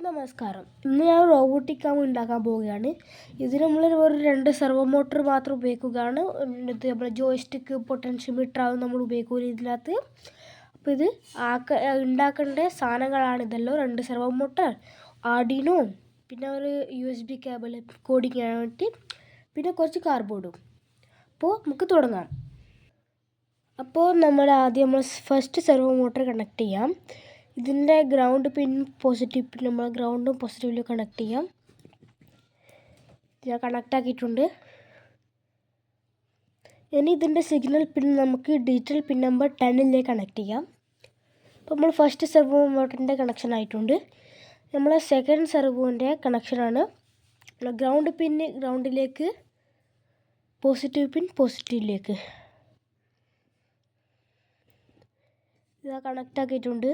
നമസ്കാരം. ഇന്ന് ഞാൻ റോബോട്ടിക് ആം ഉണ്ടാക്കാൻ പോവുകയാണ്. ഇതിന് നമ്മൾ ഒരു 2 സെർവോ മോട്ടർ മാത്രം ഉപയോഗിക്കുകയാണ്. ഇത് നമ്മുടെ ജോയ്സ്റ്റിക്ക് പൊട്ടൻഷ്യോമീറ്റർ ആവും നമ്മൾ ഉപയോഗിക്കുക ഇതിനകത്ത്. അപ്പോൾ ഇത് ഉണ്ടാക്കേണ്ട സാധനങ്ങളാണ് ഇതെല്ലാം. 2 സെർവോ മോട്ടർ, ആർഡിനോ, പിന്നെ ഒരു USB കേബിൾ കോഡിങ് ചെയ്യാൻ വേണ്ടി, പിന്നെ കുറച്ച് കാർഡ്ബോർഡും. അപ്പോൾ നമുക്ക് തുടങ്ങാം. അപ്പോൾ നമ്മൾ ഫസ്റ്റ് സെർവോ മോട്ടർ കണക്ട് ചെയ്യാം. ഇതിൻ്റെ ഗ്രൗണ്ട് പിൻ പോസിറ്റീവ് പിൻ നമ്മൾ ഗ്രൗണ്ടും പോസിറ്റീവിലും കണക്ട് ചെയ്യാം. ഞാൻ കണക്ട് ആക്കിയിട്ടുണ്ട്. ഇനി ഇതിൻ്റെ സിഗ്നൽ പിൻ നമുക്ക് ഡിജിറ്റൽ പിൻ നമ്പർ 10 കണക്ട് ചെയ്യാം. അപ്പോൾ നമ്മൾ ഫസ്റ്റ് സെർവോ മോട്ടറിൻ്റെ കണക്ഷൻ ആയിട്ടുണ്ട്. നമ്മൾ സെക്കൻഡ് സെർവോൻ്റെ കണക്ഷനാണ്. ഗ്രൗണ്ട് പിന്ന് ഗ്രൗണ്ടിലേക്ക്, പോസിറ്റീവ് പിൻ പോസിറ്റീവിലേക്ക്. ഇത് കണക്ട് ആക്കിയിട്ടുണ്ട്.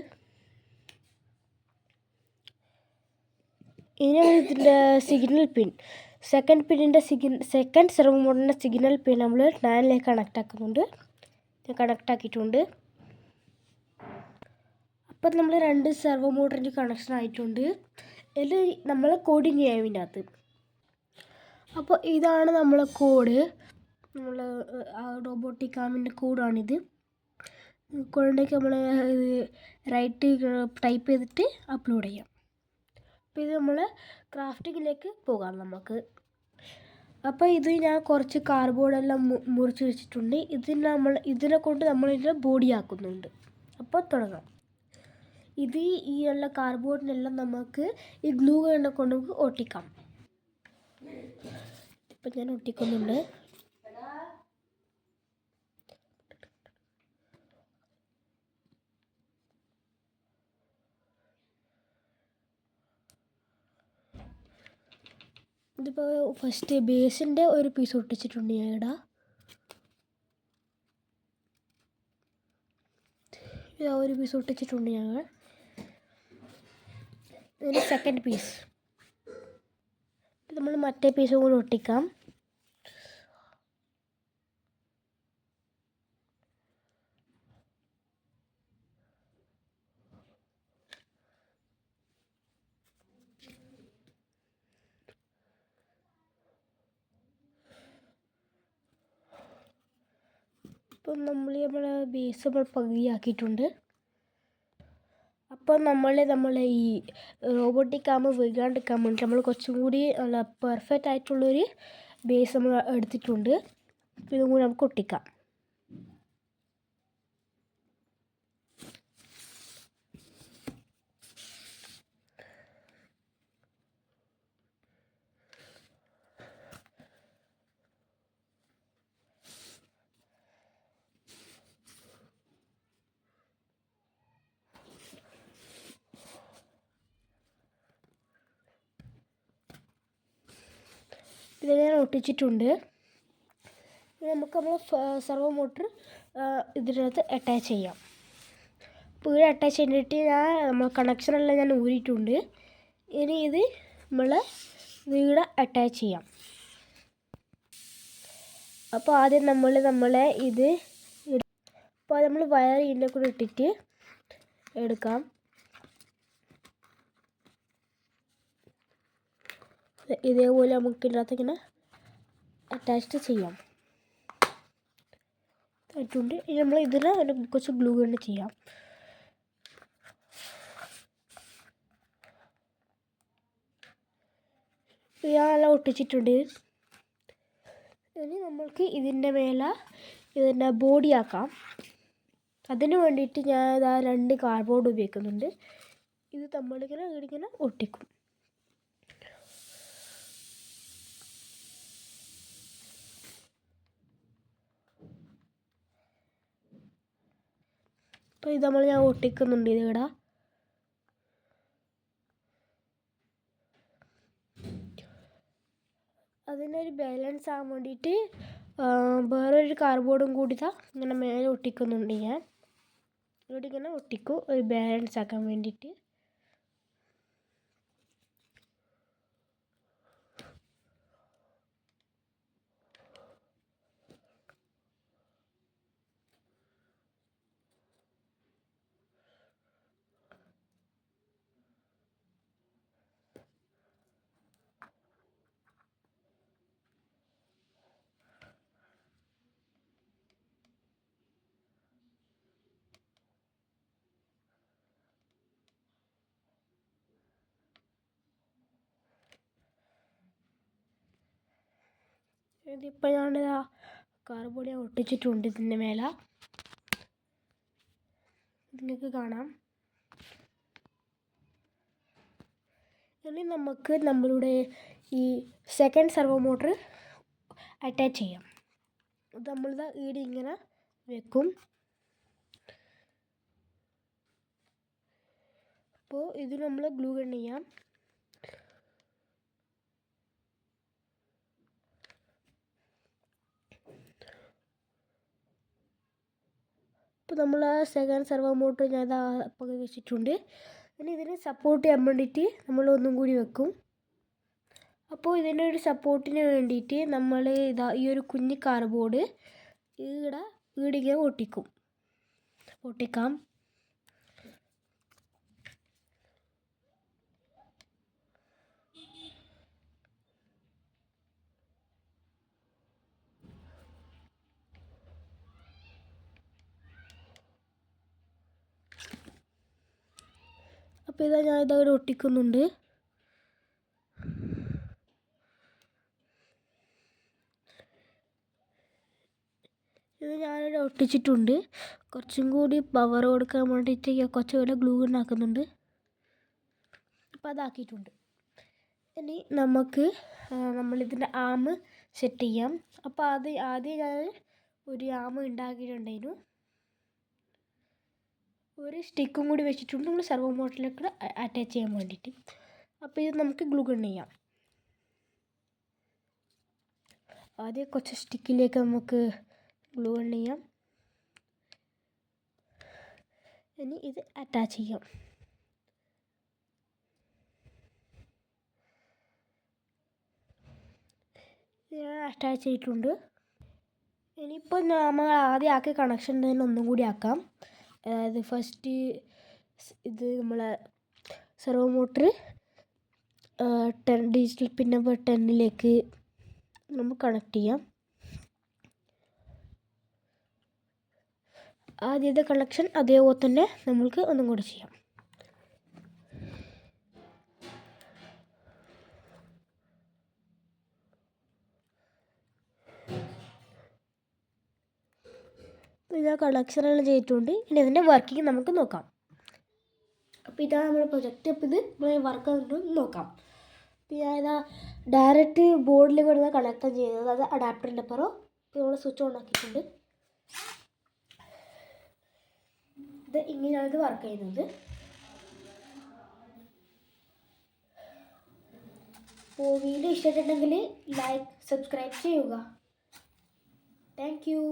ഇനി നമ്മൾ ഇതിൻ്റെ സിഗ്നൽ പിൻ സെക്കൻഡ് സെർവോ മോഡലിൻ്റെ സിഗ്നൽ പിൻ നമ്മൾ 9 കണക്ട് ആക്കുന്നുണ്ട്. കണക്ട് ആക്കിയിട്ടുണ്ട്. അപ്പം നമ്മൾ 2 സെർവോ മോട്ടറിൻ്റെ കണക്ഷൻ ആയിട്ടുണ്ട്. ഇതിൽ നമ്മൾ കോഡിങ് ചെയ്യാം ഇതിനകത്ത്. അപ്പോൾ ഇതാണ് നമ്മളെ കോഡ്. നമ്മൾ റോബോട്ടിക് ആമിൻ്റെ കോഡാണിത്. കോഡിലേക്ക് നമ്മൾ റൈറ്റ് ടൈപ്പ് ചെയ്തിട്ട് അപ്ലോഡ് ചെയ്യാം. അപ്പോൾ ഇത് നമ്മൾ ക്രാഫ്റ്റിങ്ങിലേക്ക് പോകാം നമുക്ക്. അപ്പോൾ ഇത് ഞാൻ കുറച്ച് കാർഡ്ബോർഡെല്ലാം മുറിച്ച് വെച്ചിട്ടുണ്ട്. ഇതിനെ കൊണ്ട് നമ്മളിതിനെ ബോഡി ആക്കുന്നുണ്ട്. അപ്പോൾ തുടങ്ങാം. ഈ ഉള്ള കാർഡ്ബോർഡിനെല്ലാം നമുക്ക് ഈ ഗ്ലൂ ഗണ്ണ് കൊണ്ട് നമുക്ക് ഒട്ടിക്കാം. ഇപ്പം ഞാൻ ഒട്ടിക്കുന്നുണ്ട്. ഇതിപ്പോൾ ഫസ്റ്റ് ബേസിൻ്റെ ഒരു പീസ് ഒട്ടിച്ചിട്ടുണ്ട് ഞാൻ ഇവിടെ. ഒരു പീസ് ഒട്ടിച്ചിട്ടുണ്ട് ഞങ്ങൾ. ഇതിന് സെക്കൻഡ് പീസ് നമ്മൾ മറ്റേ പീസും കൂടി ഒട്ടിക്കാം. ഇപ്പം നമ്മളെ ബേസ് പകുതിയാക്കിയിട്ടുണ്ട്. അപ്പം നമ്മൾ ഈ റോബോട്ടിക് ആം വീഴാണ്ടിരിക്കാൻ വേണ്ടി നമ്മൾ കുറച്ചും കൂടി നല്ല പെർഫെക്റ്റ് ആയിട്ടുള്ളൊരു ബേസ് നമ്മൾ എടുത്തിട്ടുണ്ട്. ഇതും കൂടി നമുക്ക് ഒട്ടിക്കാം. ഇത് ഞാൻ ഒട്ടിച്ചിട്ടുണ്ട്. നമുക്ക് സെർവോ മോട്ടർ ഇതിനകത്ത് അറ്റാച്ച് ചെയ്യാം. അപ്പോൾ ഇവിടെ അറ്റാച്ച് ചെയ്തിട്ട് നമ്മൾ കണക്ഷനെല്ലാം ഞാൻ ഊരിയിട്ടുണ്ട്. ഇനി ഇത് ഇവിടെ അറ്റാച്ച് ചെയ്യാം. അപ്പോൾ ആദ്യം നമ്മൾ വയർ ഇതിൻ്റെ കൂടെ ഇട്ടിട്ട് എടുക്കാം. ഇതേപോലെ നമുക്ക് ഇതിനകത്ത് ഇങ്ങനെ അറ്റാച്ച് ചെയ്യാം. ആയിട്ടുണ്ട്. ഇനി നമ്മൾ ഇതിൽ കുറച്ച് ഗ്ലൂ ഗണ്ണ് ചെയ്യാം. ഞാൻ ഒട്ടിച്ചിട്ടുണ്ട്. ഇനി നമ്മൾക്ക് ഇതിൻ്റെ മേലെ ഇതിൻ്റെ ബോഡി ആക്കാം. അതിന് വേണ്ടിയിട്ട് ഞാൻ 2 കാർഡ്ബോർഡ് ഉപയോഗിക്കുന്നുണ്ട്. ഇത് നമ്മളിങ്ങനെ ഒട്ടിക്കും. അപ്പോൾ ഇത് ഞാൻ ഒട്ടിക്കുന്നുണ്ട് ഇതിവിടെ. അതിനൊരു ബാലൻസ് ആകാൻ വേണ്ടിയിട്ട് വേറൊരു കാർഡ്ബോർഡും കൂടി ഇങ്ങനെ മേലെ ഒട്ടിക്കുന്നുണ്ട് ഞാൻ. ഇവിടെ ഇങ്ങനെ ഒട്ടിക്കും ഒരു ബാലൻസ് ആക്കാൻ വേണ്ടിയിട്ട്. ഇതിപ്പോൾ ഞാൻ കാർബോർഡ് ഞാൻ ഒട്ടിച്ചിട്ടുണ്ട് ഇതിൻ്റെ മേലെ, നിങ്ങൾക്ക് കാണാം. ഇനി നമുക്ക് നമ്മളുടെ ഈ സെക്കൻഡ് സെർവോ മോട്ടർ അറ്റാച്ച് ചെയ്യാം. ഇത് നമ്മളിത് ഈടെ ഇങ്ങനെ വെക്കും. അപ്പോൾ ഇത് നമ്മൾ ഗ്ലൂ ഗൺ ചെയ്യാം. അപ്പോൾ നമ്മൾ സെക്കൻഡ് സെർവോ മോട്ടർ ഞാൻ അപ്പോൾ വെച്ചിട്ടുണ്ട്. ഇനി ഇതിനെ സപ്പോർട്ട് ചെയ്യാൻ വേണ്ടിയിട്ട് നമ്മൾ ഒന്നും കൂടി വെക്കും. അപ്പോൾ ഇതിൻ്റെ ഒരു സപ്പോർട്ടിന് വേണ്ടിയിട്ട് നമ്മൾ ഈ ഒരു കുഞ്ഞ് കാർബോർഡ് ഈടിങ്ങനെ ഒട്ടിക്കാം. അപ്പോൾ ഞാൻ ഇതവിടെ ഒട്ടിക്കുന്നുണ്ട്. ഇത് ഞാനിവിടെ ഒട്ടിച്ചിട്ടുണ്ട്. കുറച്ചും കൂടി പവർ കൊടുക്കാൻ വേണ്ടിയിട്ട് കുറച്ചുകൂടെ ഗ്ലൂ ഉണ്ടാക്കുന്നുണ്ട്. അപ്പോൾ അതാക്കിയിട്ടുണ്ട്. ഇനി നമുക്ക് നമ്മളിതിൻ്റെ ആം സെറ്റ് ചെയ്യാം. അപ്പോൾ ആദ്യം ഞാൻ ഒരു ആം ഉണ്ടാക്കിയിട്ടുണ്ടായിരുന്നു. ഒരു സ്റ്റിക്കും കൂടി വെച്ചിട്ടുണ്ട് നമ്മൾ സെർവോ മോട്ടറിലേക്ക് അറ്റാച്ച് ചെയ്യാൻ വേണ്ടിയിട്ട്. അപ്പോൾ ഇത് നമുക്ക് ഗ്ലൂ ഗൺ ചെയ്യാം. ആദ്യം കുറച്ച് സ്റ്റിക്കിലേക്ക് നമുക്ക് ഗ്ലൂ ഗൺ ചെയ്യാം. ഇനി ഇത് അറ്റാച്ച് ചെയ്യാം. അറ്റാച്ച് ചെയ്തിട്ടുണ്ട്. ഇനിയിപ്പോൾ നമ്മൾ ആദ്യം ആക്കിയ കണക്ഷൻ തന്നെ ഒന്നും കൂടി ആക്കാം. അതായത് ഫസ്റ്റ് ഇത് നമ്മളെ servo motor 10 digital pin number 10ലേക്ക് നമുക്ക് കണക്ട് ചെയ്യാം. ആദ്യത്തെ കണക്ഷൻ അതേപോലെ തന്നെ നമ്മൾക്ക് ഒന്നും കൂടി ചെയ്യാം. ഇത് കണക്ഷനെല്ലാം ചെയ്തിട്ടുണ്ട്. ഇനി ഇതിൻ്റെ വർക്കിംഗ് നമുക്ക് നോക്കാം. അപ്പോൾ ഇതാണ് നമ്മുടെ പ്രൊജക്റ്റ്. അപ്പോൾ ഇത് വർക്ക് ആയിട്ട് നോക്കാം. അപ്പോൾ ഞാൻ ഡയറക്റ്റ് ബോർഡിൽ വരുന്ന കണക്ട് ചെയ്യുന്നത്, അത് അഡാപ്റ്ററിൻ്റെ അപ്പുറം ഇപ്പോൾ നമ്മൾ സ്വിച്ച് ഓൺ ആക്കിയിട്ടുണ്ട്. ഇത് ഇങ്ങനെയാണ് ഇത് വർക്ക് ചെയ്യുന്നത്. അപ്പോൾ വീഡിയോ ഇഷ്ടപ്പെട്ടിട്ടുണ്ടെങ്കിൽ ലൈക്ക് സബ്സ്ക്രൈബ് ചെയ്യുക. Thank you.